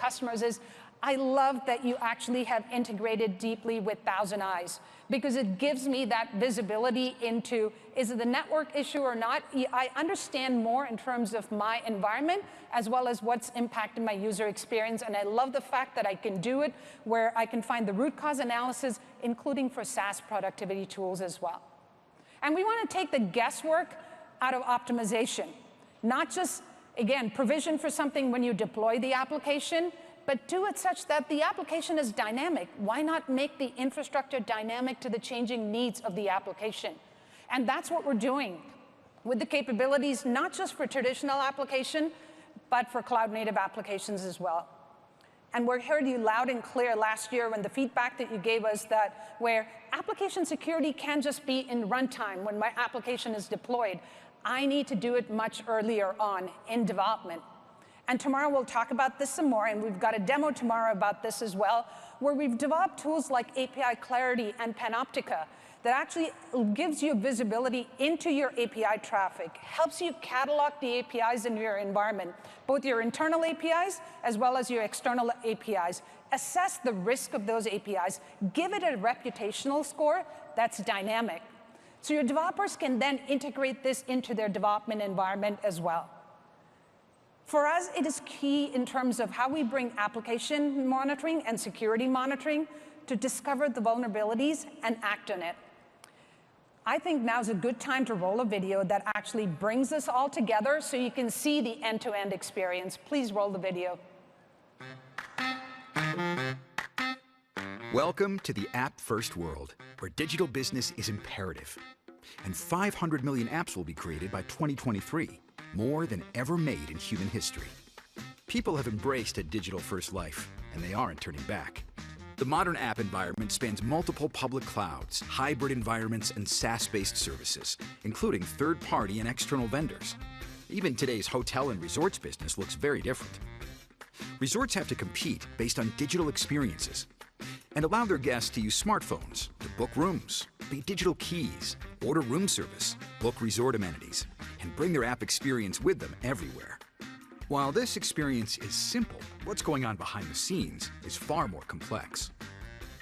customers is, I love that you actually have integrated deeply with Thousand Eyes, because it gives me that visibility into, is it the network issue or not? I understand more in terms of my environment, as well as what's impacting my user experience, and I love the fact that I can do it where I can find the root cause analysis, including for SaaS productivity tools as well. And we want to take the guesswork out of optimization, not just, again, provision for something when you deploy the application, but do it such that the application is dynamic. Why not make the infrastructure dynamic to the changing needs of the application? And that's what we're doing with the capabilities, not just for traditional application, but for cloud-native applications as well. And we heard you loud and clear last year when the feedback that you gave us that where application security can't just be in runtime when my application is deployed. I need to do it much earlier on in development. And tomorrow we'll talk about this some more, and we've got a demo tomorrow about this as well, where we've developed tools like API Clarity and Panoptica that actually gives you visibility into your API traffic, helps you catalog the APIs in your environment, both your internal APIs as well as your external APIs. Assess the risk of those APIs, give it a reputational score that's dynamic. So your developers can then integrate this into their development environment as well. For us, it is key in terms of how we bring application monitoring and security monitoring to discover the vulnerabilities and act on it. I think now's a good time to roll a video that actually brings this all together so you can see the end-to-end experience. Please roll the video. Welcome to the app-first world, where digital business is imperative. And 500 million apps will be created by 2023. More than ever made in human history. People have embraced a digital-first life, and they aren't turning back. The modern app environment spans multiple public clouds, hybrid environments, and SaaS-based services, including third-party and external vendors. Even today's hotel and resorts business looks very different. Resorts have to compete based on digital experiences and allow their guests to use smartphones to book rooms, pay digital keys, order room service, book resort amenities, and bring their app experience with them everywhere. While this experience is simple, what's going on behind the scenes is far more complex.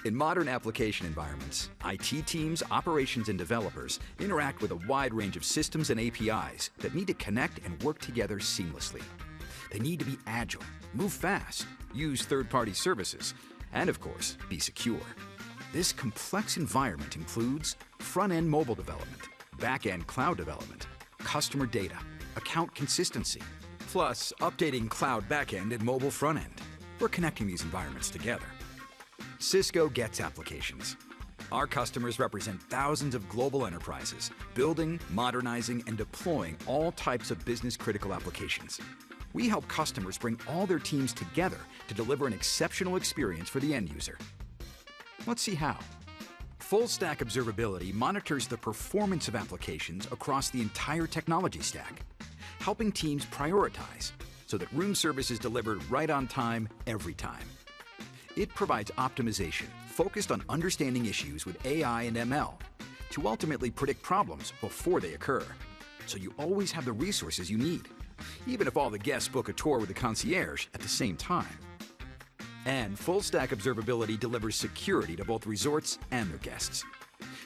In modern application environments, IT teams, operations, and developers interact with a wide range of systems and APIs that need to connect and work together seamlessly. They need to be agile, move fast, use third-party services, and of course, be secure. This complex environment includes front-end mobile development, back-end cloud development, customer data, account consistency, plus updating cloud back-end and mobile front-end. We're connecting these environments together. Cisco gets applications. Our customers represent thousands of global enterprises, building, modernizing, and deploying all types of business-critical applications. We help customers bring all their teams together to deliver an exceptional experience for the end user. Let's see how. Full-stack observability monitors the performance of applications across the entire technology stack, helping teams prioritize so that room service is delivered right on time, every time. It provides optimization focused on understanding issues with AI and ML to ultimately predict problems before they occur, so you always have the resources you need, even if all the guests book a tour with the concierge at the same time. And full-stack observability delivers security to both resorts and their guests,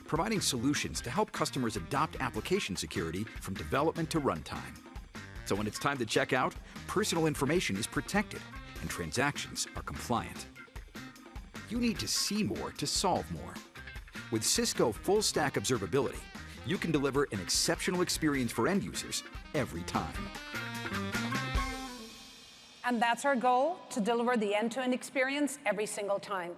providing solutions to help customers adopt application security from development to runtime. So when it's time to check out, personal information is protected and transactions are compliant. You need to see more to solve more. With Cisco full-stack observability, you can deliver an exceptional experience for end users every time. And that's our goal, to deliver the end-to-end experience every single time.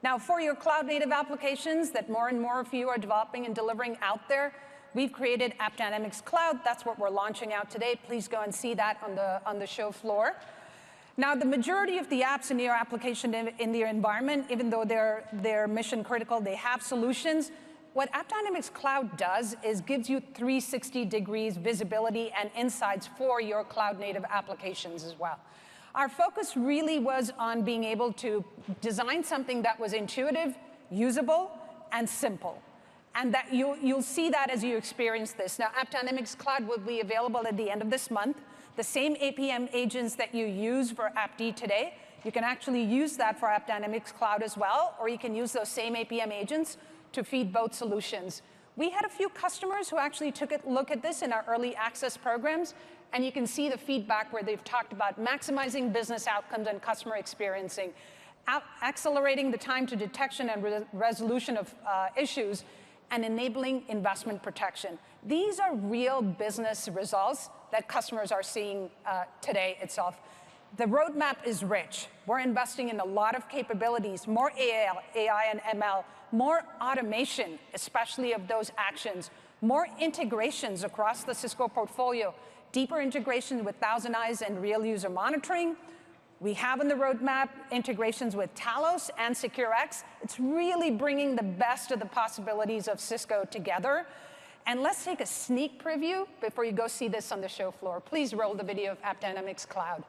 Now, for your cloud-native applications that more and more of you are developing and delivering out there, we've created AppDynamics Cloud. That's what we're launching out today. Please go and see that on the show floor. Now, the majority of the apps in your application in your environment, even though they're mission critical, they have solutions. What AppDynamics Cloud does is gives you 360 degrees visibility and insights for your cloud-native applications as well. Our focus really was on being able to design something that was intuitive, usable, and simple. And that you'll see that as you experience this. Now, AppDynamics Cloud will be available at the end of this month. The same APM agents that you use for AppD today You can actually use that for AppDynamics Cloud as well, or you can use those same APM agents to feed both solutions. We had a few customers who actually took a look at this in our early access programs, and you can see the feedback where they've talked about maximizing business outcomes and customer experiencing, accelerating the time to detection and resolution of issues, and enabling investment protection. These are real business results that customers are seeing today itself. The roadmap is rich. We're investing in a lot of capabilities, more AI and ML, more automation, especially of those actions, more integrations across the Cisco portfolio, deeper integration with Thousand Eyes and real user monitoring. We have in the roadmap integrations with Talos and SecureX. It's really bringing the best of the possibilities of Cisco together. And let's take a sneak preview before you go see this on the show floor. Please roll the video of AppDynamics Cloud.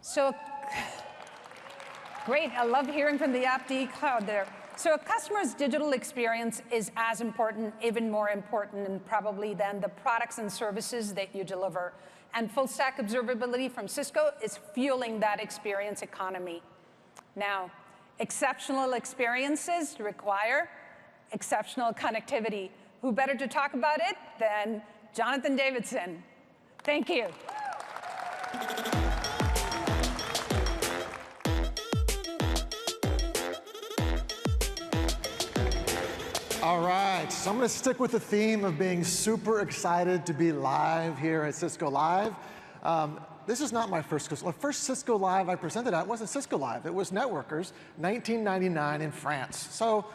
So, great, I love hearing from the AppD Cloud there. So a customer's digital experience is as important, even more important, and probably than the products and services that you deliver. And full stack observability from Cisco is fueling that experience economy. Now, exceptional experiences require exceptional connectivity. Who better to talk about it than Jonathan Davidson? Thank you. All right, so I'm going to stick with the theme of being super excited to be live here at Cisco Live. This is not my first Cisco. The first Cisco Live I presented at wasn't Cisco Live. It was Networkers, 1999 in France. So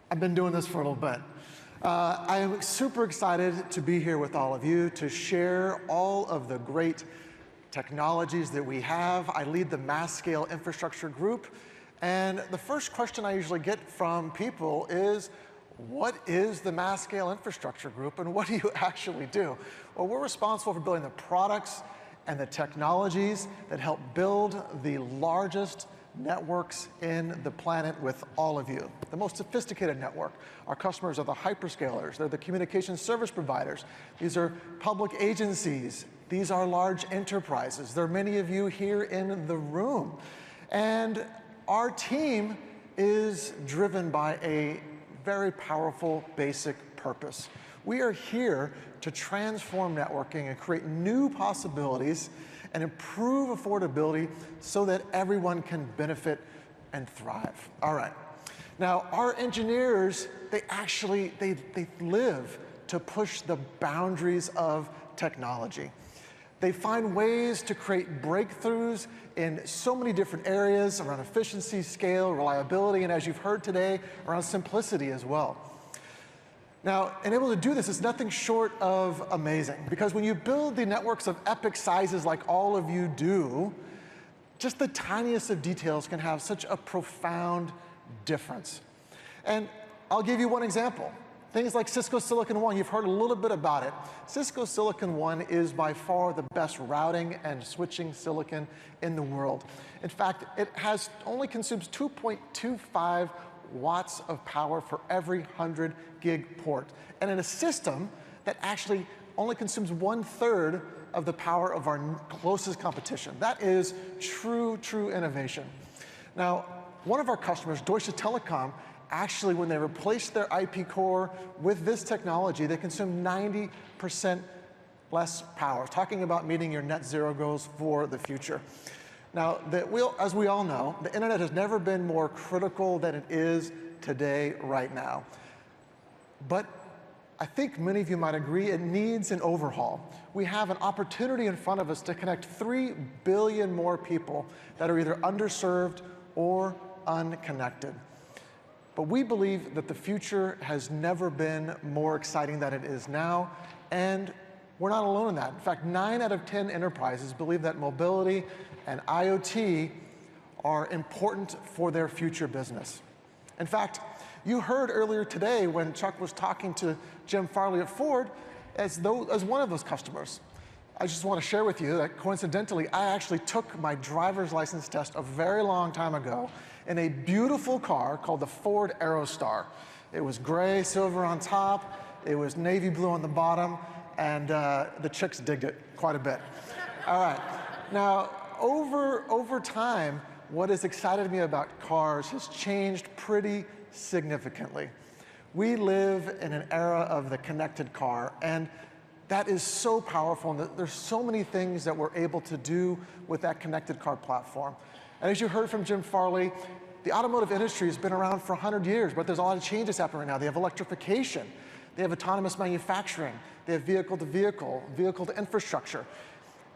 I've been doing this for a little bit. I am super excited to be here with all of you to share all of the great technologies that we have. I lead the mass scale infrastructure group. And the first question I usually get from people is, what is the mass scale infrastructure group and what do you actually do? Well, we're responsible for building the products and the technologies that help build the largest networks in the planet with all of you. The most sophisticated network. Our customers are the hyperscalers. They're the communication service providers. These are public agencies. These are large enterprises. There are many of you here in the room. And our team is driven by a very powerful basic purpose. We are here to transform networking and create new possibilities and improve affordability so that everyone can benefit and thrive. All right. Now, our engineers, they live to push the boundaries of technology. They find ways to create breakthroughs in so many different areas around efficiency, scale, reliability, and as you've heard today, around simplicity as well. Now, and able to do this is nothing short of amazing, because when you build the networks of epic sizes like all of you do, just the tiniest of details can have such a profound difference. And I'll give you one example. Things like Cisco Silicon One, you've heard a little bit about it. Cisco Silicon One is by far the best routing and switching silicon in the world. In fact, it only consumes 2.25 watts of power for every 100 gig port. And in a system that actually only consumes 1/3 of the power of our closest competition. That is true innovation. Now, one of our customers, Deutsche Telekom, actually, when they replaced their IP core with this technology, they consume 90% less power. Talking about meeting your net zero goals for the future. Now, as we all know, the internet has never been more critical than it is today, right now. But I think many of you might agree it needs an overhaul. We have an opportunity in front of us to connect 3 billion more people that are either underserved or unconnected. But we believe that the future has never been more exciting than it is now, and we're not alone in that. In fact, 9 out of 10 enterprises believe that mobility and IoT are important for their future business. In fact, you heard earlier today when Chuck was talking to Jim Farley at Ford as one of those customers. I just want to share with you that coincidentally, I actually took my driver's license test a very long time ago in a beautiful car called the Ford Aerostar. It was gray, silver on top, it was navy blue on the bottom, and the chicks digged it quite a bit. All right, now over time, what has excited me about cars has changed pretty significantly. We live in an era of the connected car, and that is so powerful, and there's so many things that we're able to do with that connected car platform. And as you heard from Jim Farley, the automotive industry has been around for 100 years, but there's a lot of changes happening right now. They have electrification, they have autonomous manufacturing, they have vehicle-to-vehicle, vehicle-to-infrastructure.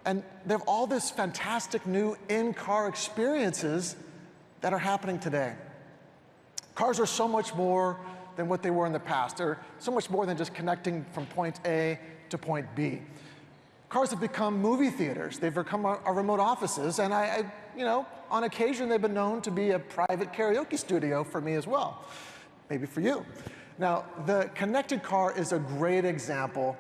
And they have all this fantastic new in-car experiences that are happening today. Cars are so much more than what they were in the past. They're so much more than just connecting from point A to point B. Cars have become movie theaters. They've become our remote offices, and on occasion they've been known to be a private karaoke studio for me as well, maybe for you. Now, the connected car is a great example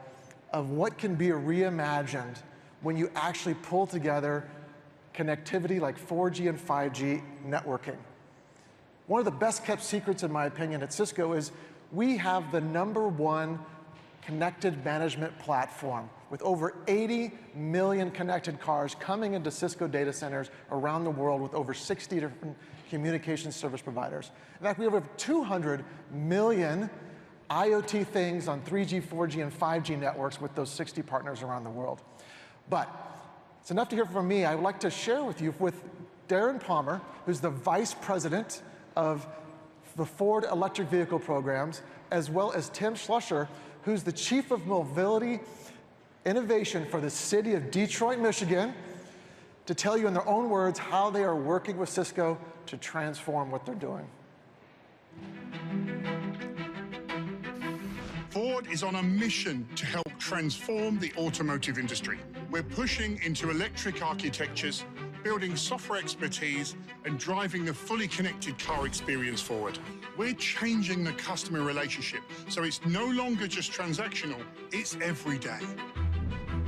of what can be reimagined when you actually pull together connectivity like 4G and 5G networking. One of the best kept secrets, in my opinion, at Cisco is we have the #1 connected management platform with over 80 million connected cars coming into Cisco data centers around the world with over 60 different communication service providers. In fact, we have over 200 million IoT things on 3G, 4G, and 5G networks with those 60 partners around the world. But it's enough to hear from me. I would like to share with you with Darren Palmer, who's the Vice President of the Ford Electric Vehicle Programs, as well as Tim Schlusser, who's the Chief of Mobility Innovation for the city of Detroit, Michigan, to tell you in their own words how they are working with Cisco to transform what they're doing. Ford is on a mission to help transform the automotive industry. We're pushing into electric architectures, building software expertise, and driving the fully connected car experience forward. We're changing the customer relationship, so it's no longer just transactional, it's every day.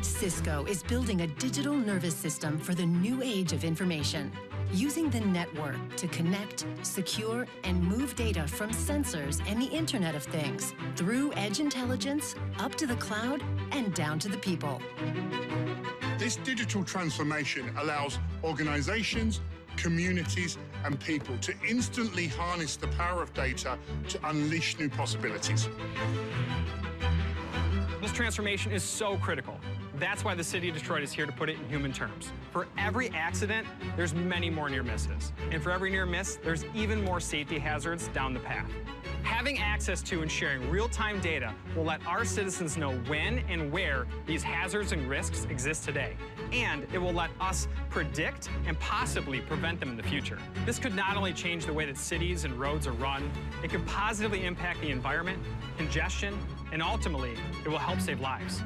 Cisco is building a digital nervous system for the new age of information, using the network to connect, secure, and move data from sensors and the Internet of Things, through edge intelligence, up to the cloud, and down to the people. This digital transformation allows organizations, communities, and people to instantly harness the power of data to unleash new possibilities. This transformation is so critical. That's why the city of Detroit is here to put it in human terms. For every accident, there's many more near misses. And for every near miss, there's even more safety hazards down the path. Having access to and sharing real-time data will let our citizens know when and where these hazards and risks exist today. And it will let us predict and possibly prevent them in the future. This could not only change the way that cities and roads are run, it could positively impact the environment, congestion, and ultimately, it will help save lives.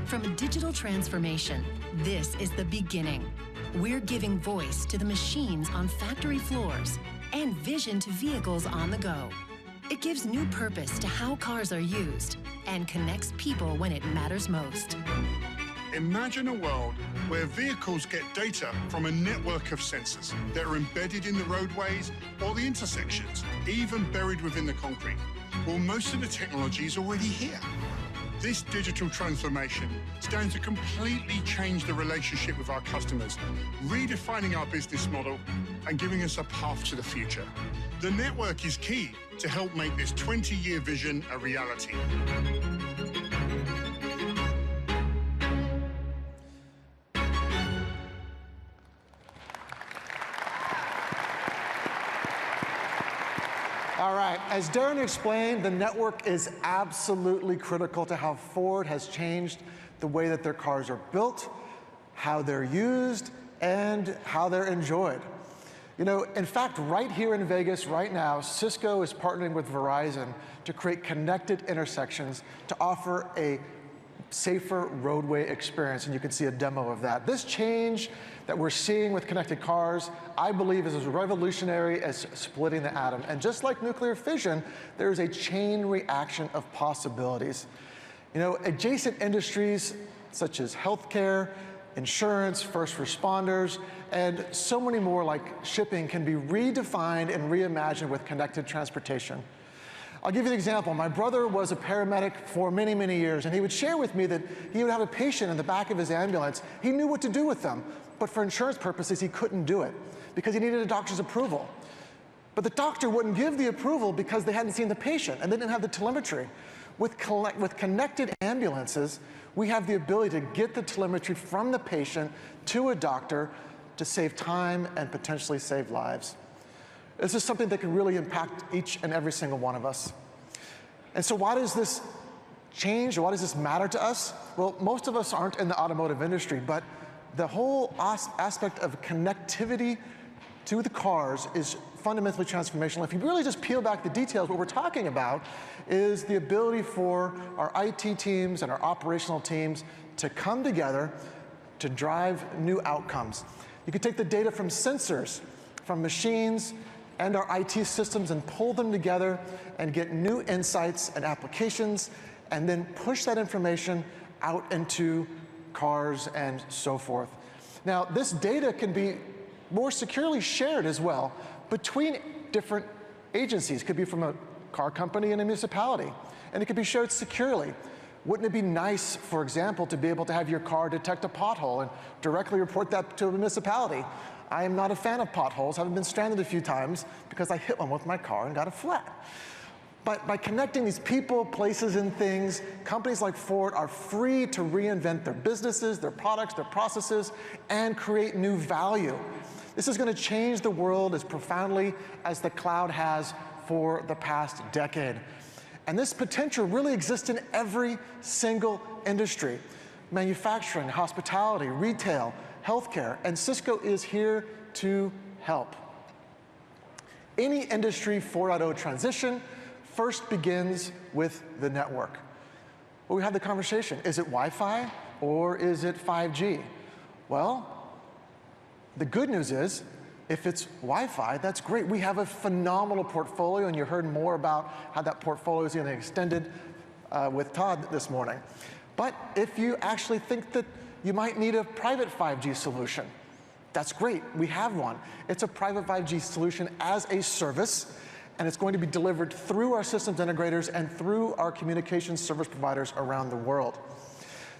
From a digital transformation, this is the beginning. We're giving voice to the machines on factory floors and vision to vehicles on the go. It gives new purpose to how cars are used and connects people when it matters most. Imagine a world where vehicles get data from a network of sensors that are embedded in the roadways or the intersections, even buried within the concrete. Well, most of the technology is already here. This digital transformation stands to completely change the relationship with our customers, redefining our business model and giving us a path to the future. The network is key to help make this 20-year vision a reality. All right, as Darren explained, the network is absolutely critical to how Ford has changed the way that their cars are built, how they're used, and how they're enjoyed. You know, in fact, right here in Vegas, right now, Cisco is partnering with Verizon to create connected intersections to offer a safer roadway experience, and you can see a demo of that. This change that we're seeing with connected cars, I believe, is as revolutionary as splitting the atom. And just like nuclear fission, there is a chain reaction of possibilities. You know, adjacent industries such as healthcare, insurance, first responders, and so many more like shipping can be redefined and reimagined with connected transportation. I'll give you an example. My brother was a paramedic for many, many years, and he would share with me that he would have a patient in the back of his ambulance. He knew what to do with them, but for insurance purposes, he couldn't do it because he needed a doctor's approval. But the doctor wouldn't give the approval because they hadn't seen the patient and they didn't have the telemetry. With connected ambulances, we have the ability to get the telemetry from the patient to a doctor to save time and potentially save lives. This is something that can really impact each and every single one of us. And so why does this change, or why does this matter to us? Well, most of us aren't in the automotive industry, but the whole aspect of connectivity to the cars is fundamentally transformational. If you really just peel back the details, what we're talking about is the ability for our IT teams and our operational teams to come together to drive new outcomes. You can take the data from sensors, from machines, and our IT systems and pull them together and get new insights and applications, and then push that information out into cars and so forth. Now, this data can be more securely shared as well between different agencies. It could be from a car company and a municipality, and it could be shared securely. Wouldn't it be nice, for example, to be able to have your car detect a pothole and directly report that to a municipality? I am not a fan of potholes. I've been stranded a few times because I hit one with my car and got a flat. But by connecting these people, places, and things, companies like Ford are free to reinvent their businesses, their products, their processes, and create new value. This is going to change the world as profoundly as the cloud has for the past decade. And this potential really exists in every single industry: manufacturing, hospitality, retail, healthcare, and Cisco is here to help. Any Industry 4.0 transition first begins with the network. Well, we had the conversation. Is it Wi-Fi or is it 5G? Well, the good news is, if it's Wi-Fi, that's great. We have a phenomenal portfolio, and you heard more about how that portfolio is getting extended with Todd this morning. But if you actually think that you might need a private 5G solution, that's great. We have one. It's a private 5G solution as a service, and it's going to be delivered through our systems integrators and through our communications service providers around the world.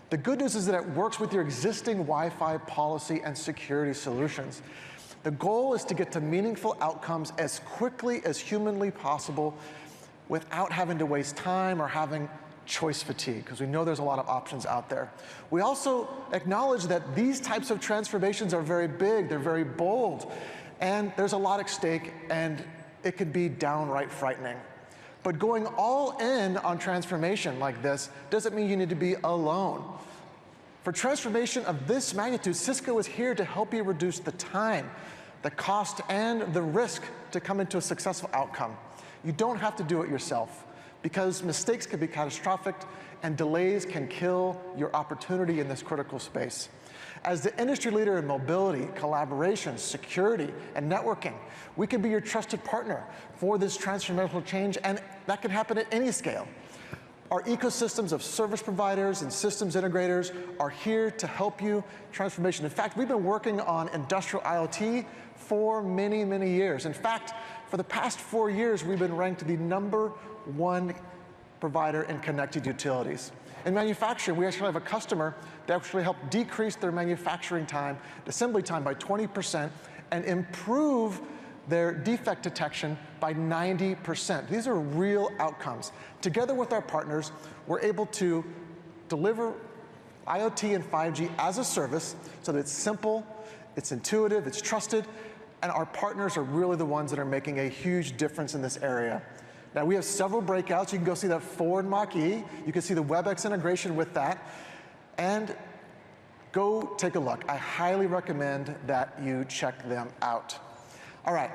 The good news is that it works with your existing Wi-Fi policy and security solutions. The goal is to get to meaningful outcomes as quickly as humanly possible without having to waste time or having choice fatigue, because we know there's a lot of options out there. We also acknowledge that these types of transformations are very big, they're very bold, and there's a lot at stake, and it could be downright frightening. But going all in on transformation like this doesn't mean you need to be alone. For transformation of this magnitude, Cisco is here to help you reduce the time, the cost, and the risk to come into a successful outcome. You don't have to do it yourself, because mistakes can be catastrophic and delays can kill your opportunity in this critical space. As the industry leader in mobility, collaboration, security, and networking, we can be your trusted partner for this transformational change, and that can happen at any scale. Our ecosystems of service providers and systems integrators are here to help you transformation. In fact, we've been working on industrial IoT for many, many years. In fact, for the past 4 years, we've been ranked the #1 provider in connected utilities. In manufacturing, we actually have a customer that actually helped decrease their manufacturing time, assembly time, by 20% and improve their defect detection by 90%. These are real outcomes. Together with our partners, we're able to deliver IoT and 5G as a service so that it's simple, it's intuitive, it's trusted, and our partners are really the ones that are making a huge difference in this area. Now, we have several breakouts. You can go see that Ford Mach-E. You can see the WebEx integration with that. And go take a look. I highly recommend that you check them out. All right.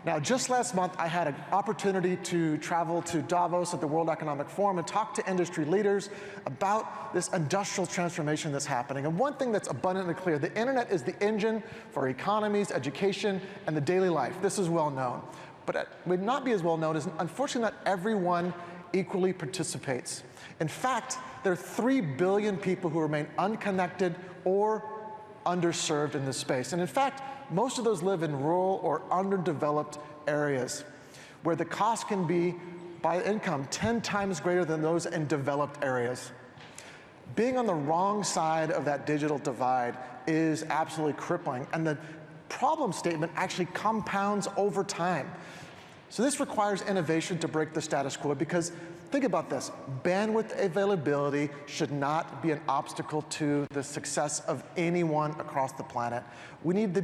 Now, just last month, I had an opportunity to travel to Davos at the World Economic Forum and talk to industry leaders about this industrial transformation that's happening. And one thing that's abundantly clear, the internet is the engine for economies, education, and the daily life. This is well known. But it would not be as well known as, unfortunately, not everyone equally participates. In fact, there are 3 billion people who remain unconnected or underserved in this space. And in fact, most of those live in rural or underdeveloped areas where the cost can be, by income, 10 times greater than those in developed areas. Being on the wrong side of that digital divide is absolutely crippling, and the problem statement actually compounds over time. So this requires innovation to break the status quo, because think about this, bandwidth availability should not be an obstacle to the success of anyone across the planet. We need the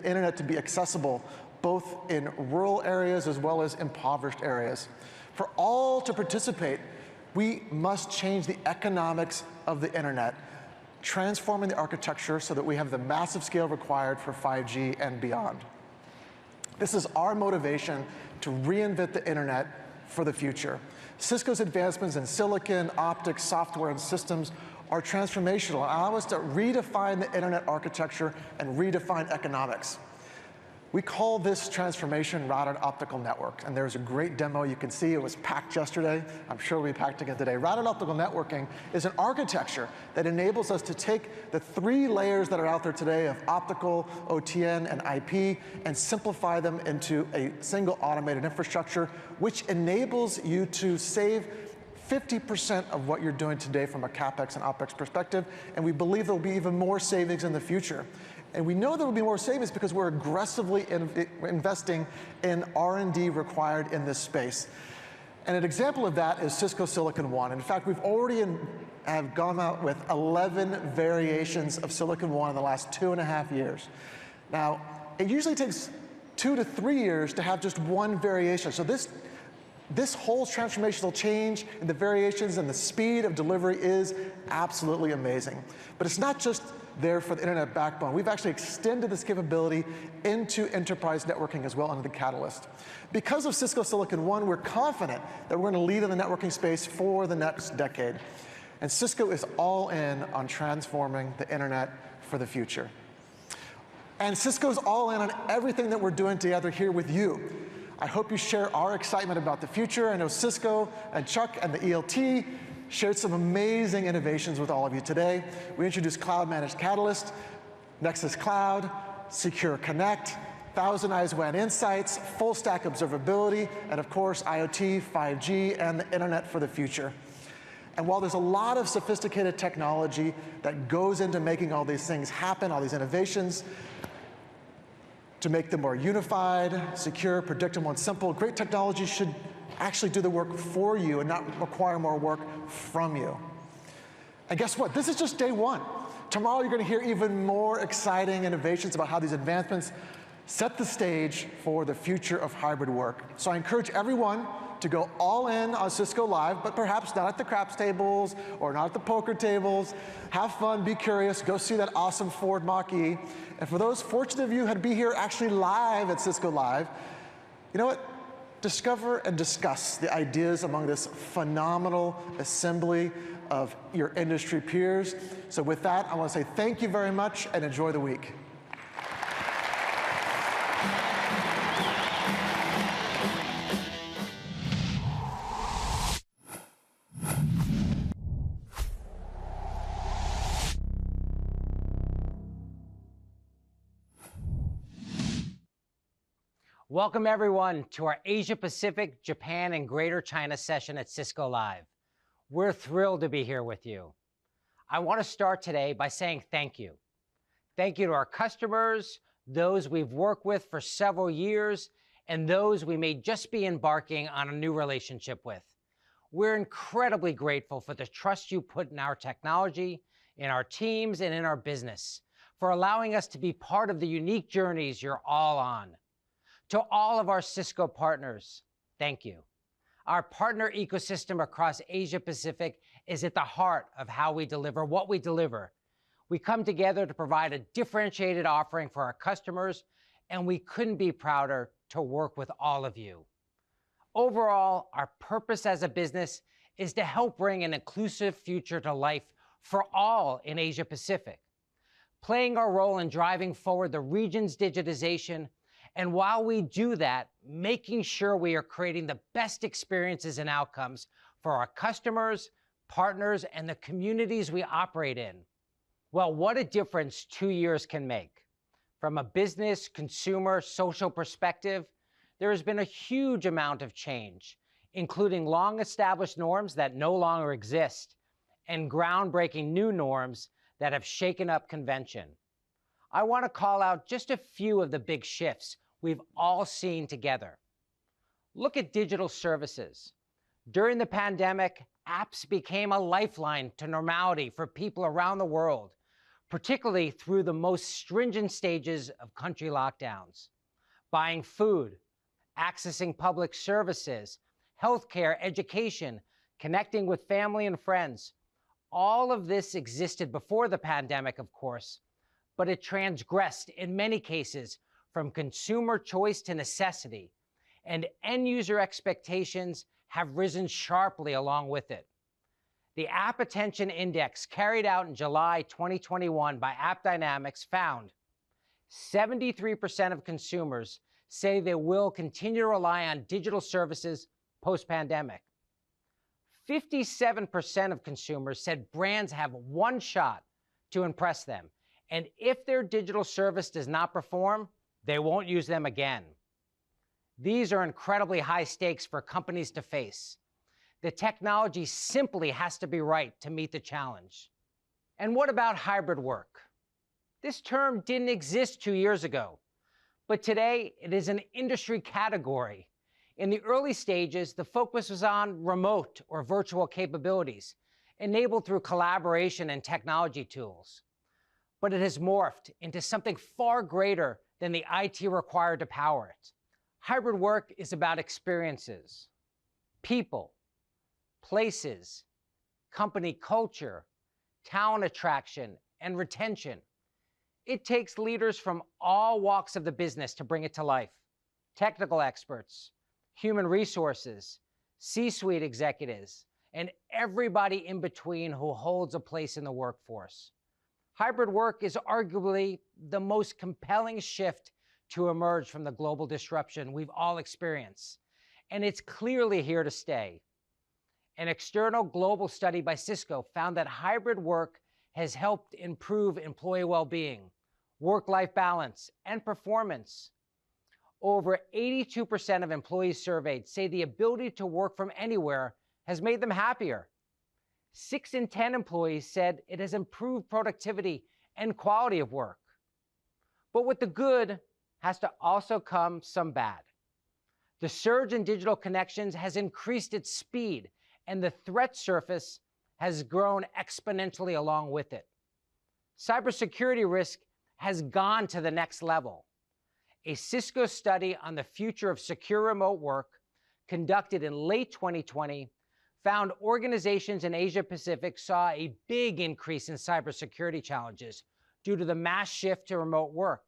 internet to be accessible both in rural areas as well as impoverished areas. For all to participate, we must change the economics of the internet, transforming the architecture so that we have the massive scale required for 5G and beyond. This is our motivation to reinvent the internet for the future. Cisco's advancements in silicon, optics, software, and systems are transformational and allow us to redefine the internet architecture and redefine economics. We call this transformation routed optical network, and there's a great demo you can see. It was packed yesterday. I'm sure we'll be packed again today. Routed optical networking is an architecture that enables us to take the 3 layers that are out there today of optical, OTN, and IP and simplify them into a single automated infrastructure, which enables you to save 50% of what you're doing today from a CapEx and OpEx perspective, and we believe there'll be even more savings in the future. And we know there will be more savings because we're aggressively investing in R&D required in this space. And an example of that is Cisco Silicon One. In fact, we've already have gone out with 11 variations of Silicon One in the last 2.5 years. Now, it usually takes 2 to 3 years to have just one variation. So this whole transformational change in the variations and the speed of delivery is absolutely amazing. But it's not just there for the internet backbone. We've actually extended this capability into enterprise networking as well under the Catalyst. Because of Cisco Silicon One, we're confident that we're going to lead in the networking space for the next decade. And Cisco is all in on transforming the internet for the future. And Cisco's all in on everything that we're doing together here with you. I hope you share our excitement about the future. I know Cisco and Chuck and the ELT shared some amazing innovations with all of you today. We introduced Cloud Managed Catalyst, Nexus Cloud, Secure Connect, Thousand Eyes WAN Insights, full stack observability, and of course, IoT, 5G, and the internet for the future. And while there's a lot of sophisticated technology that goes into making all these things happen, all these innovations, to make them more unified, secure, predictable, and simple, great technology should actually do the work for you and not require more work from you. And guess what? This is just day one. Tomorrow you're going to hear even more exciting innovations about how these advancements set the stage for the future of hybrid work. So I encourage everyone to go all in on Cisco Live, but perhaps not at the craps tables or not at the poker tables. Have fun, be curious, go see that awesome Ford Mach-E. And for those fortunate of you who be here actually live at Cisco Live, you know what? Discover and discuss the ideas among this phenomenal assembly of your industry peers. So with that, I want to say thank you very much and enjoy the week. Welcome everyone to our Asia Pacific, Japan, and Greater China session at Cisco Live. We're thrilled to be here with you. I want to start today by saying thank you. Thank you to our customers, those we've worked with for several years, and those we may just be embarking on a new relationship with. We're incredibly grateful for the trust you put in our technology, in our teams, and in our business, for allowing us to be part of the unique journeys you're all on. To all of our Cisco partners, thank you. Our partner ecosystem across Asia Pacific is at the heart of how we deliver what we deliver. We come together to provide a differentiated offering for our customers, and we couldn't be prouder to work with all of you. Overall, our purpose as a business is to help bring an inclusive future to life for all in Asia Pacific, playing our role in driving forward the region's digitization, and while we do that, making sure we are creating the best experiences and outcomes for our customers, partners, and the communities we operate in. Well, what a difference 2 years can make. From a business, consumer, social perspective, there has been a huge amount of change, including long-established norms that no longer exist and groundbreaking new norms that have shaken up convention. I want to call out just a few of the big shifts we've all seen together. Look at digital services. During the pandemic, apps became a lifeline to normality for people around the world, particularly through the most stringent stages of country lockdowns. Buying food, accessing public services, healthcare, education, connecting with family and friends. All of this existed before the pandemic, of course, but it transgressed in many cases from consumer choice to necessity, and end user expectations have risen sharply along with it. The App Attention Index carried out in July 2021 by AppDynamics found 73% of consumers say they will continue to rely on digital services post-pandemic. 57% of consumers said brands have one shot to impress them, and if their digital service does not perform, they won't use them again. These are incredibly high stakes for companies to face. The technology simply has to be right to meet the challenge. And what about hybrid work? This term didn't exist 2 years ago, but today it is an industry category. In the early stages, the focus was on remote or virtual capabilities, enabled through collaboration and technology tools. But it has morphed into something far greater than the IT required to power it. Hybrid work is about experiences, people, places, company culture, talent attraction, and retention. It takes leaders from all walks of the business to bring it to life. Technical experts, human resources, C-suite executives, and everybody in between who holds a place in the workforce. Hybrid work is arguably the most compelling shift to emerge from the global disruption we've all experienced, and it's clearly here to stay. An external global study by Cisco found that hybrid work has helped improve employee well-being, work-life balance, and performance. Over 82% of employees surveyed say the ability to work from anywhere has made them happier. 6 in 10 employees said it has improved productivity and quality of work. But with the good has to also come some bad. The surge in digital connections has increased its speed, and the threat surface has grown exponentially along with it. Cybersecurity risk has gone to the next level. A Cisco study on the future of secure remote work conducted in late 2020 found organizations in Asia Pacific saw a big increase in cybersecurity challenges due to the mass shift to remote work.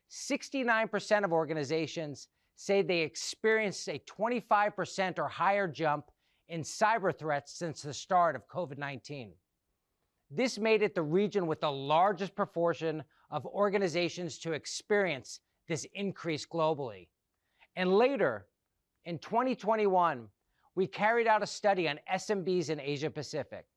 69% of organizations say they experienced a 25% or higher jump in cyber threats since the start of COVID-19. This made it the region with the largest proportion of organizations to experience this increase globally. And later, in 2021, we carried out a study on SMBs in Asia Pacific.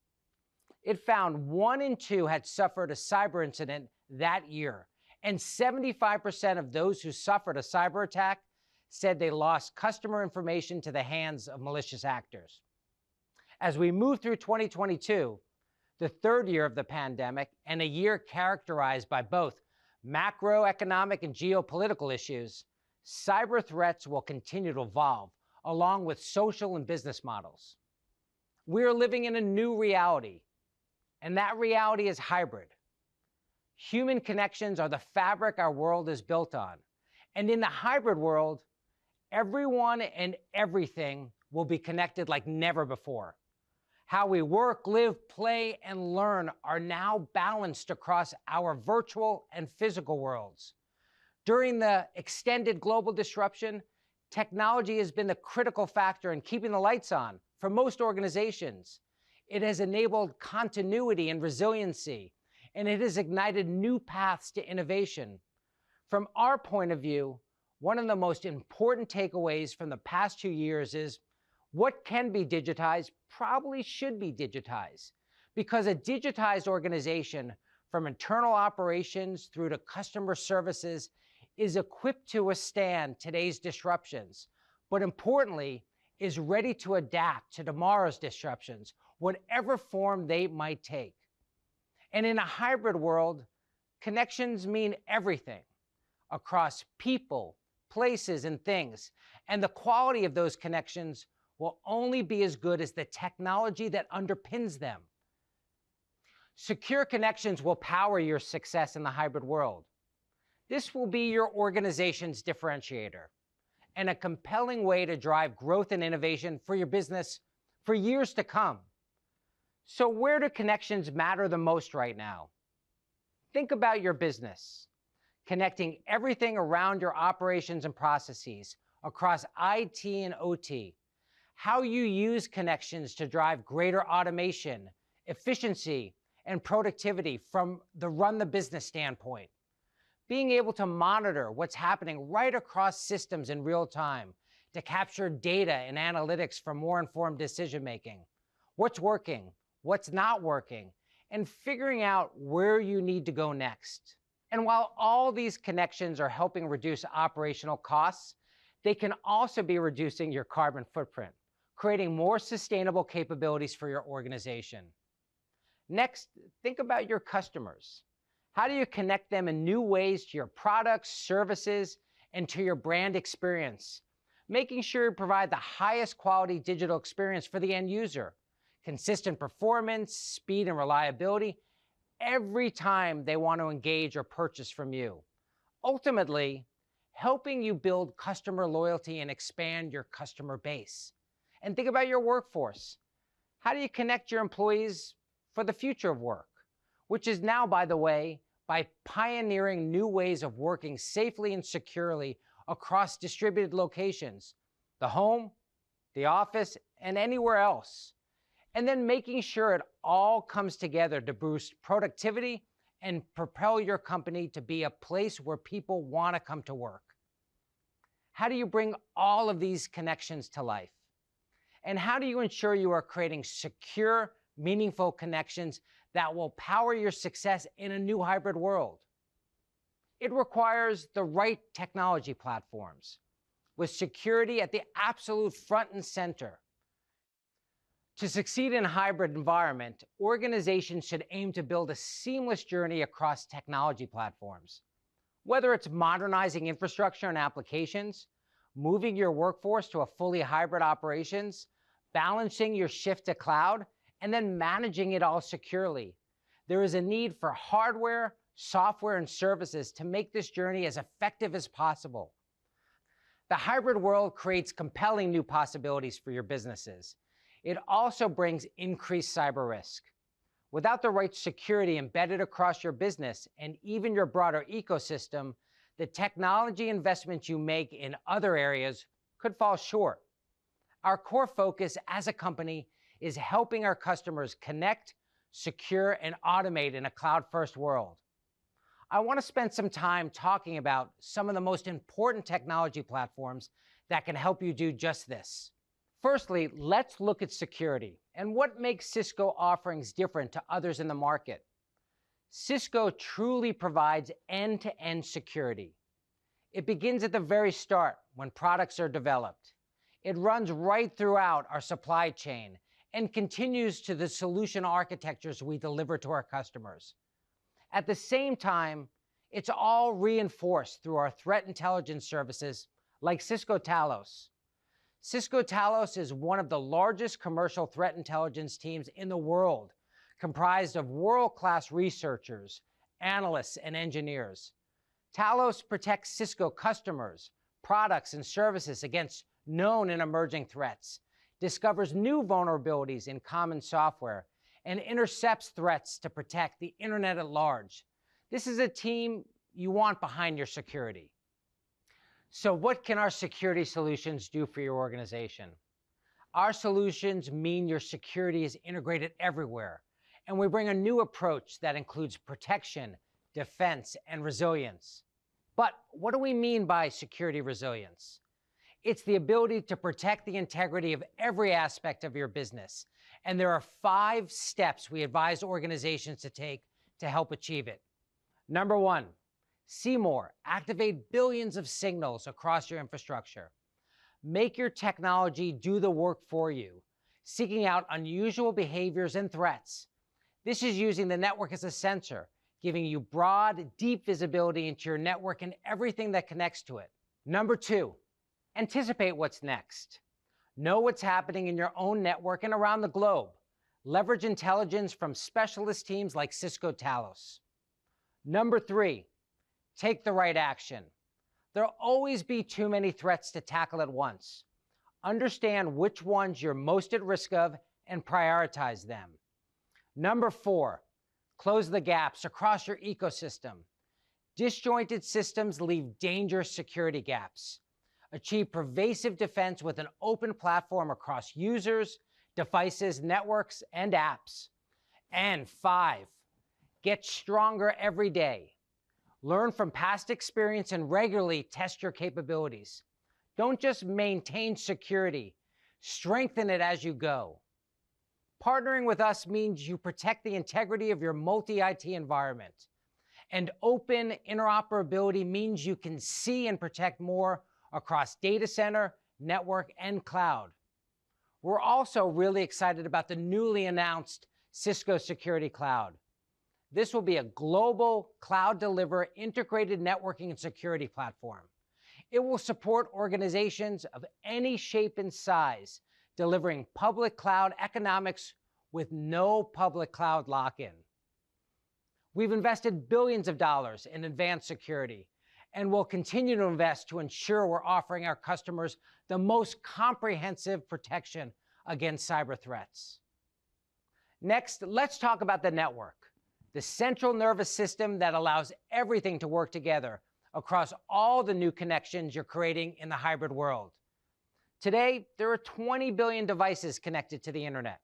It found 1 in 2 had suffered a cyber incident that year, and 75% of those who suffered a cyber attack said they lost customer information to the hands of malicious actors. As we move through 2022, the third year of the pandemic, and a year characterized by both macroeconomic and geopolitical issues, cyber threats will continue to evolve, along with social and business models. We are living in a new reality, and that reality is hybrid. Human connections are the fabric our world is built on, And in the hybrid world, everyone and everything will be connected like never before. How we work, live, play, and learn are now balanced across our virtual and physical worlds. During the extended global disruption, technology has been the critical factor in keeping the lights on for most organizations. It has enabled continuity and resiliency, and it has ignited new paths to innovation. From our point of view, one of the most important takeaways from the past 2 years is what can be digitized probably should be digitized, because a digitized organization, from internal operations through to customer services, is equipped to withstand today's disruptions, but importantly, is ready to adapt to tomorrow's disruptions, whatever form they might take. And in a hybrid world, connections mean everything across people, places, and things. And the quality of those connections will only be as good as the technology that underpins them. Secure connections will power your success in the hybrid world. This will be your organization's differentiator and a compelling way to drive growth and innovation for your business for years to come. So where do connections matter the most right now? Think about your business, connecting everything around your operations and processes across IT and OT, how you use connections to drive greater automation, efficiency, and productivity from the run the business standpoint. Being able to monitor what's happening right across systems in real time to capture data and analytics for more informed decision making. What's working, what's not working, and figuring out where you need to go next. And while all these connections are helping reduce operational costs, they can also be reducing your carbon footprint, creating more sustainable capabilities for your organization. Next, think about your customers. How do you connect them in new ways to your products, services, and to your brand experience? Making sure you provide the highest quality digital experience for the end user. Consistent performance, speed, and reliability every time they want to engage or purchase from you. Ultimately, helping you build customer loyalty and expand your customer base. And think about your workforce. How do you connect your employees for the future of work, which is now, by the way, by pioneering new ways of working safely and securely across distributed locations, the home, the office, and anywhere else. And then making sure it all comes together to boost productivity and propel your company to be a place where people want to come to work. How do you bring all of these connections to life? And how do you ensure you are creating secure, meaningful connections that will power your success in a new hybrid world? It requires the right technology platforms, with security at the absolute front and center. To succeed in a hybrid environment, organizations should aim to build a seamless journey across technology platforms. Whether it's modernizing infrastructure and applications, moving your workforce to a fully hybrid operations, balancing your shift to cloud, and then managing it all securely. There is a need for hardware, software, and services to make this journey as effective as possible. The hybrid world creates compelling new possibilities for your businesses. It also brings increased cyber risk. Without the right security embedded across your business and even your broader ecosystem, the technology investments you make in other areas could fall short. Our core focus as a company is helping our customers connect, secure, and automate in a cloud-first world. I want to spend some time talking about some of the most important technology platforms that can help you do just this. Firstly, let's look at security and what makes Cisco offerings different to others in the market. Cisco truly provides end-to-end security. It begins at the very start when products are developed. It runs right throughout our supply chain and continues to the solution architectures we deliver to our customers. At the same time, it's all reinforced through our threat intelligence services like Cisco Talos. Cisco Talos is one of the largest commercial threat intelligence teams in the world, comprised of world-class researchers, analysts, and engineers. Talos protects Cisco customers, products, and services against known and emerging threats, discovers new vulnerabilities in common software, and intercepts threats to protect the internet at large. This is a team you want behind your security. So what can our security solutions do for your organization? Our solutions mean your security is integrated everywhere, and we bring a new approach that includes protection, defense, and resilience. But what do we mean by security resilience? It's the ability to protect the integrity of every aspect of your business. And there are 5 steps we advise organizations to take to help achieve it. Number 1, see more. Activate billions of signals across your infrastructure. Make your technology do the work for you, seeking out unusual behaviors and threats. This is using the network as a sensor, giving you broad, deep visibility into your network and everything that connects to it. Number 2, anticipate what's next. Know what's happening in your own network and around the globe. Leverage intelligence from specialist teams like Cisco Talos. Number 3, take the right action. There'll always be too many threats to tackle at once. Understand which ones you're most at risk of and prioritize them. Number 4, close the gaps across your ecosystem. Disjointed systems leave dangerous security gaps. Achieve pervasive defense with an open platform across users, devices, networks, and apps. And 5, get stronger every day. Learn from past experience and regularly test your capabilities. Don't just maintain security, strengthen it as you go. Partnering with us means you protect the integrity of your multi-IT environment. And open interoperability means you can see and protect more across data center, network, and cloud. We're also really excited about the newly announced Cisco Security Cloud. This will be a global cloud-delivered integrated networking and security platform. It will support organizations of any shape and size, delivering public cloud economics with no public cloud lock-in. We've invested billions of dollars in advanced security, and will continue to invest to ensure we're offering our customers the most comprehensive protection against cyber threats. Next, let's talk about the network, the central nervous system that allows everything to work together across all the new connections you're creating in the hybrid world. Today, there are 20 billion devices connected to the internet.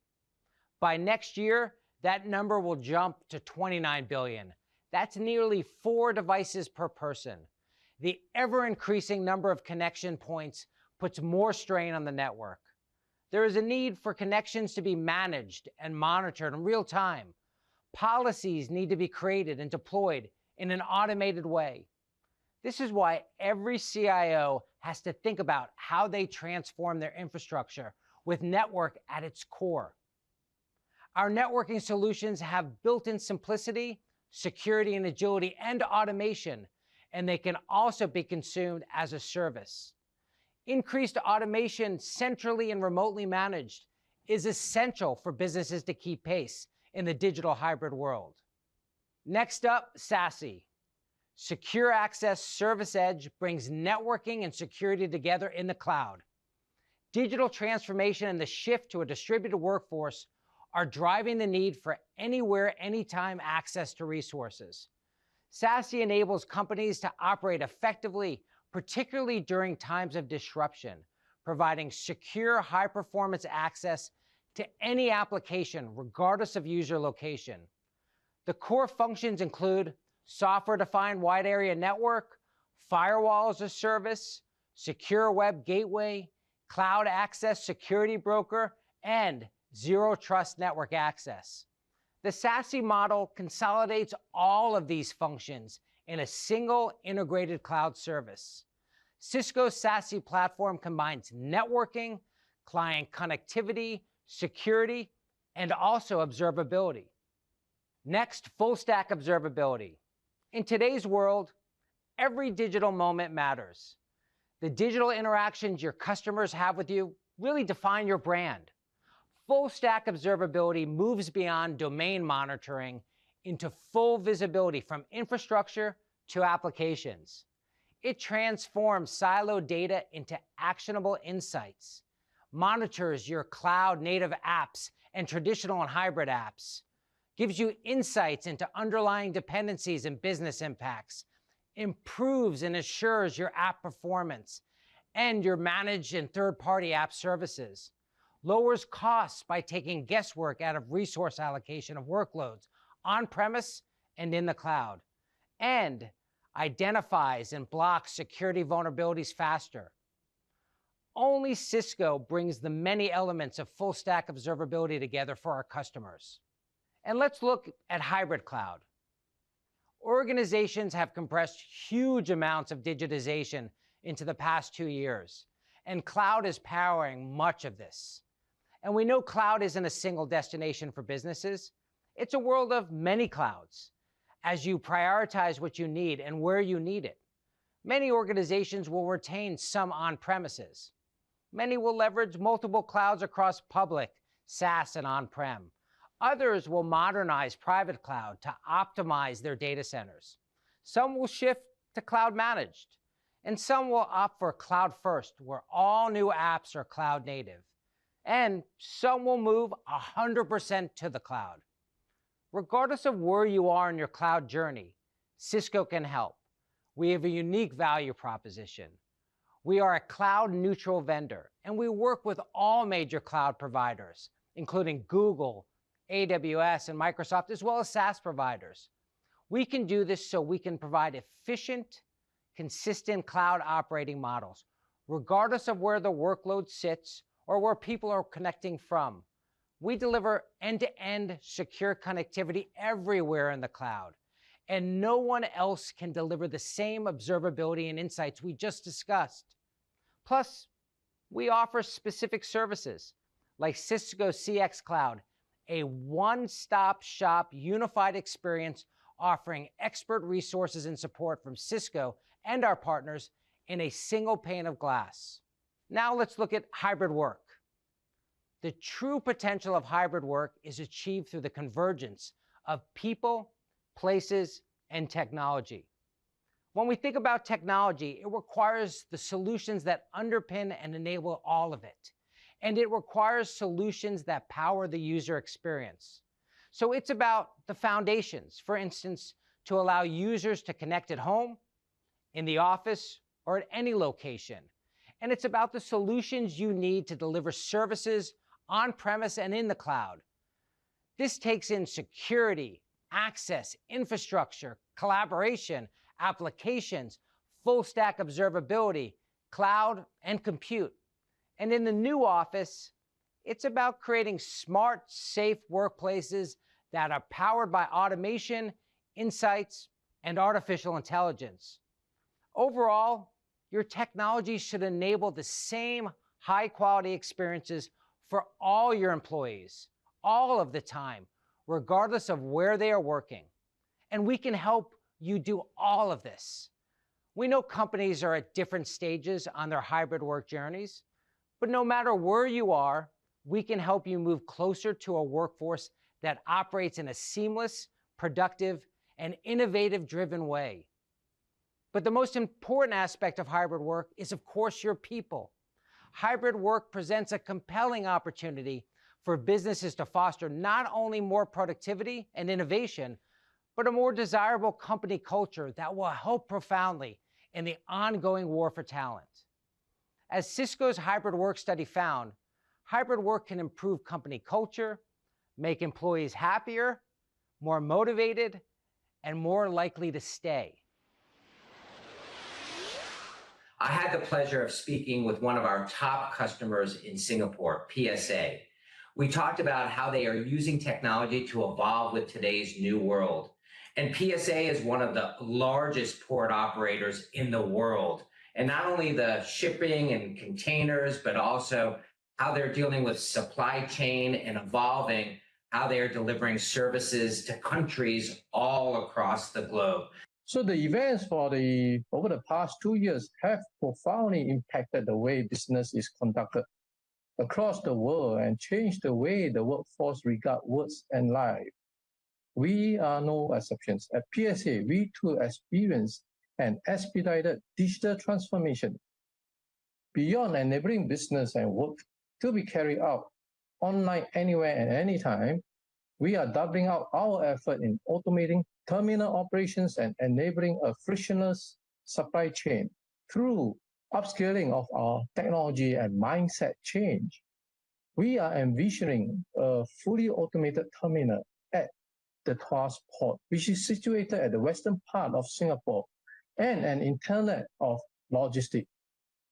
By next year, that number will jump to 29 billion. That's nearly 4 devices per person. The ever-increasing number of connection points puts more strain on the network. There is a need for connections to be managed and monitored in real time. Policies need to be created and deployed in an automated way. This is why every CIO has to think about how they transform their infrastructure with network at its core. Our networking solutions have built-in simplicity, security and agility, and automation, and they can also be consumed as a service. Increased automation, centrally and remotely managed, is essential for businesses to keep pace in the digital hybrid world. Next up, SASE. Secure Access Service Edge brings networking and security together in the cloud. Digital transformation and the shift to a distributed workforce are driving the need for anywhere, anytime access to resources. SASE enables companies to operate effectively, particularly during times of disruption, providing secure, high-performance access to any application, regardless of user location. The core functions include software-defined wide area network, firewall as a service, secure web gateway, cloud access security broker, and zero trust network access. The SASE model consolidates all of these functions in a single integrated cloud service. Cisco's SASE platform combines networking, client connectivity, security, and also observability. Next, full stack observability. In today's world, every digital moment matters. The digital interactions your customers have with you really define your brand. Full stack observability moves beyond domain monitoring into full visibility from infrastructure to applications. It transforms siloed data into actionable insights, monitors your cloud-native apps and traditional and hybrid apps, gives you insights into underlying dependencies and business impacts, improves and assures your app performance and your managed and third-party app services, lowers costs by taking guesswork out of resource allocation of workloads on-premise and in the cloud, and identifies and blocks security vulnerabilities faster. Only Cisco brings the many elements of full-stack observability together for our customers. And let's look at hybrid cloud. Organizations have compressed huge amounts of digitization into the past 2 years, and cloud is powering much of this. And we know cloud isn't a single destination for businesses. It's a world of many clouds as you prioritize what you need and where you need it. Many organizations will retain some on-premises. Many will leverage multiple clouds across public, SaaS, and on-prem. Others will modernize private cloud to optimize their data centers. Some will shift to cloud managed, and some will opt for cloud first, where all new apps are cloud native. And some will move 100% to the cloud. Regardless of where you are in your cloud journey, Cisco can help. We have a unique value proposition. We are a cloud-neutral vendor, and we work with all major cloud providers, including Google, AWS, and Microsoft, as well as SaaS providers. We can do this so we can provide efficient, consistent cloud operating models, regardless of where the workload sits or where people are connecting from. We deliver end-to-end secure connectivity everywhere in the cloud, and no one else can deliver the same observability and insights we just discussed. Plus, we offer specific services like Cisco CX Cloud, a one-stop shop unified experience offering expert resources and support from Cisco and our partners in a single pane of glass. Now let's look at hybrid work. The true potential of hybrid work is achieved through the convergence of people, places, and technology. When we think about technology, it requires the solutions that underpin and enable all of it. And it requires solutions that power the user experience. So it's about the foundations, for instance, to allow users to connect at home, in the office, or at any location. And it's about the solutions you need to deliver services on-premise and in the cloud. This takes in security, access, infrastructure, collaboration, applications, full-stack observability, cloud, and compute. And in the new office, it's about creating smart, safe workplaces that are powered by automation, insights, and artificial intelligence. Overall, your technology should enable the same high-quality experiences for all your employees, all of the time, regardless of where they are working. And we can help you do all of this. We know companies are at different stages on their hybrid work journeys, but no matter where you are, we can help you move closer to a workforce that operates in a seamless, productive, and innovative-driven way. But the most important aspect of hybrid work is, of course, your people. Hybrid work presents a compelling opportunity for businesses to foster not only more productivity and innovation, but a more desirable company culture that will help profoundly in the ongoing war for talent. As Cisco's hybrid work study found, hybrid work can improve company culture, make employees happier, more motivated, and more likely to stay. I had the pleasure of speaking with one of our top customers in Singapore, PSA. We talked about how they are using technology to evolve with today's new world. And PSA is one of the largest port operators in the world. And not only the shipping and containers, but also how they're dealing with supply chain and evolving how they are delivering services to countries all across the globe. So the events over the past 2 years have profoundly impacted the way business is conducted across the world and changed the way the workforce regards work and life. we are no exceptions. At PSA, we too experience an expedited digital transformation. Beyond enabling business and work to be carried out online anywhere and anytime, we are doubling up our effort in automating terminal operations and enabling a frictionless supply chain through upscaling of our technology and mindset change. We are envisioning a fully automated terminal at the Tuas port, which is situated at the western part of Singapore, and an internet of logistics,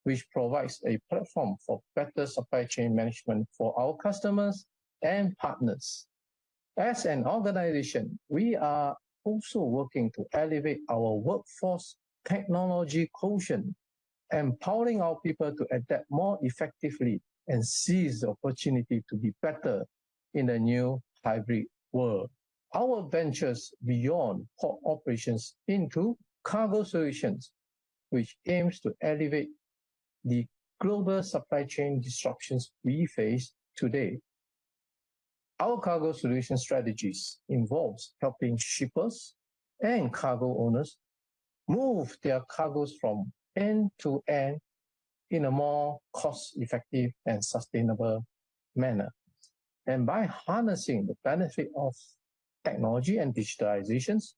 which provides a platform for better supply chain management for our customers and partners. As an organization, we are also working to elevate our workforce technology quotient, empowering our people to adapt more effectively and seize the opportunity to be better in the new hybrid world. Our ventures beyond port operations into cargo solutions, which aims to elevate the global supply chain disruptions we face today. Our cargo solution strategies involves helping shippers and cargo owners move their cargoes from end to end in a more cost-effective and sustainable manner. And by harnessing the benefit of technology and digitalizations,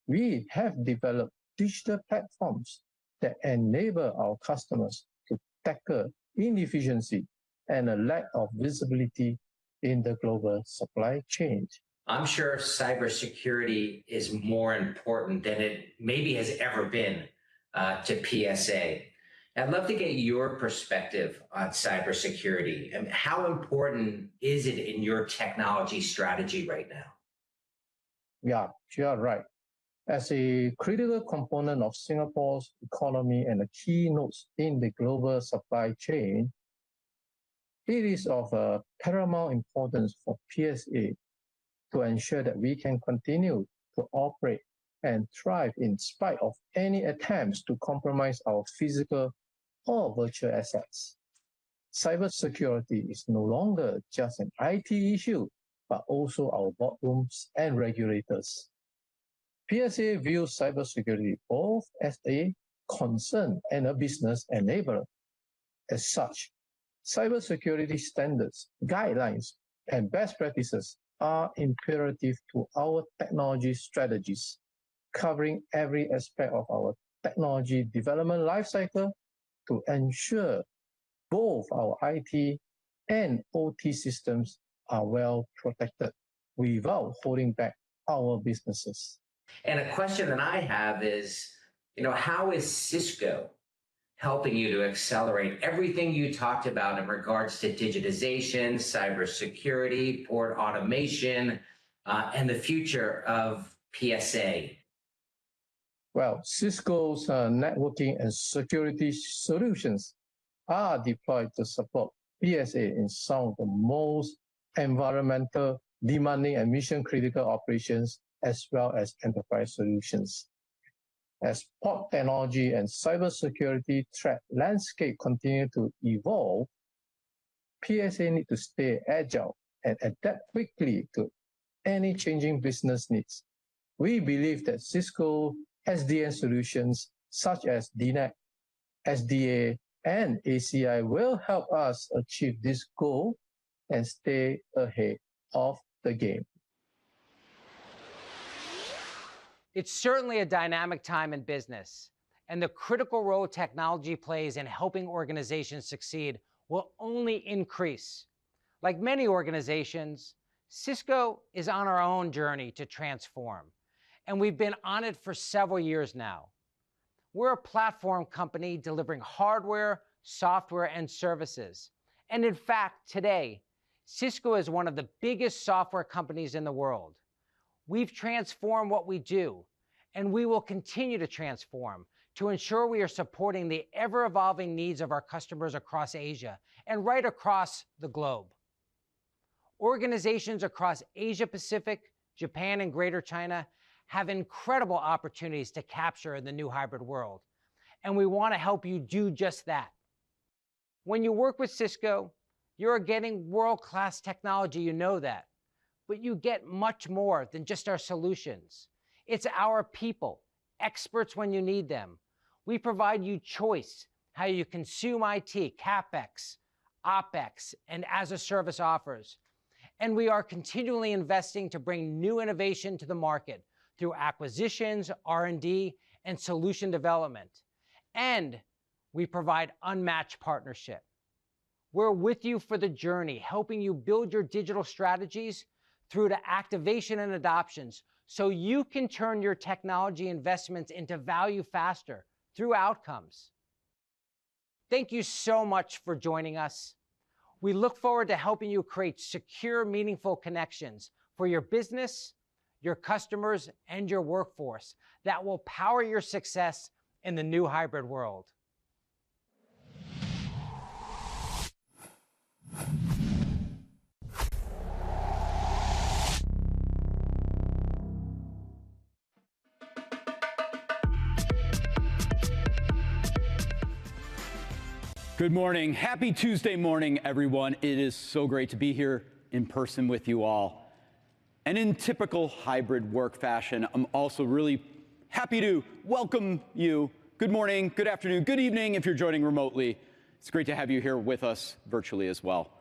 we have developed digital platforms that enable our customers to tackle inefficiency and a lack of visibility in the global supply chain. I'm sure cybersecurity is more important than it maybe has ever been to PSA. I'd love to get your perspective on cybersecurity and how important is it in your technology strategy right now? Yeah, you are right. As a critical component of Singapore's economy and a key node in the global supply chain, it is of paramount importance for PSA to ensure that we can continue to operate and thrive in spite of any attempts to compromise our physical or virtual assets. Cybersecurity is no longer just an IT issue, but also our boardrooms and regulators. PSA views cybersecurity both as a concern and a business enabler. As such, cybersecurity standards, guidelines, and best practices are imperative to our technology strategies, covering every aspect of our technology development lifecycle to ensure both our IT and OT systems are well protected without holding back our businesses. And a question that I have is, how is Cisco helping you to accelerate everything you talked about in regards to digitization, cybersecurity, port automation, and the future of PSA? Well, Cisco's networking and security solutions are deployed to support PSA in some of the most environmental demanding and mission-critical operations, as well as enterprise solutions. As port technology and cybersecurity threat landscape continue to evolve, PSA need to stay agile and adapt quickly to any changing business needs. We believe that Cisco SDN solutions such as DNAC, SDA, and ACI will help us achieve this goal and stay ahead of the game. It's certainly a dynamic time in business, and the critical role technology plays in helping organizations succeed will only increase. Like many organizations, Cisco is on our own journey to transform, and we've been on it for several years now. We're a platform company delivering hardware, software, and services. And in fact, today, Cisco is one of the biggest software companies in the world. We've transformed what we do, and we will continue to transform to ensure we are supporting the ever-evolving needs of our customers across Asia and right across the globe. Organizations across Asia Pacific, Japan, and Greater China have incredible opportunities to capture in the new hybrid world, and we want to help you do just that. When you work with Cisco, you're getting world-class technology, you know that. but you get much more than just our solutions. It's our people, experts when you need them. We provide you choice, how you consume IT, CapEx, OpEx, and as-a-service offers. And we are continually investing to bring new innovation to the market through acquisitions, R&D, and solution development. And we provide unmatched partnership. We're with you for the journey, helping you build your digital strategies through to activation and adoptions, so you can turn your technology investments into value faster through outcomes. Thank you so much for joining us. We look forward to helping you create secure, meaningful connections for your business, your customers, and your workforce that will power your success in the new hybrid world. Good morning. Happy Tuesday morning, everyone. It is so great to be here in person with you all. And in typical hybrid work fashion, I'm also really happy to welcome you. Good morning, good afternoon, good evening if you're joining remotely. It's great to have you here with us virtually as well.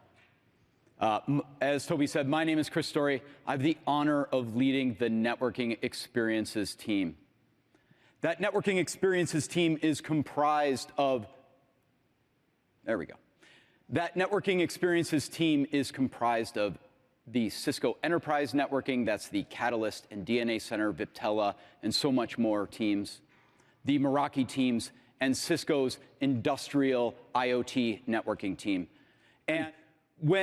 As Toby said, my name is Chris Story. I have the honor of leading the Networking Experiences team. That Networking Experiences team is comprised of That Networking Experiences team is comprised of the Cisco Enterprise Networking, that's the Catalyst and DNA Center, Viptela, and so much more teams, the Meraki teams, and Cisco's Industrial IoT Networking team. And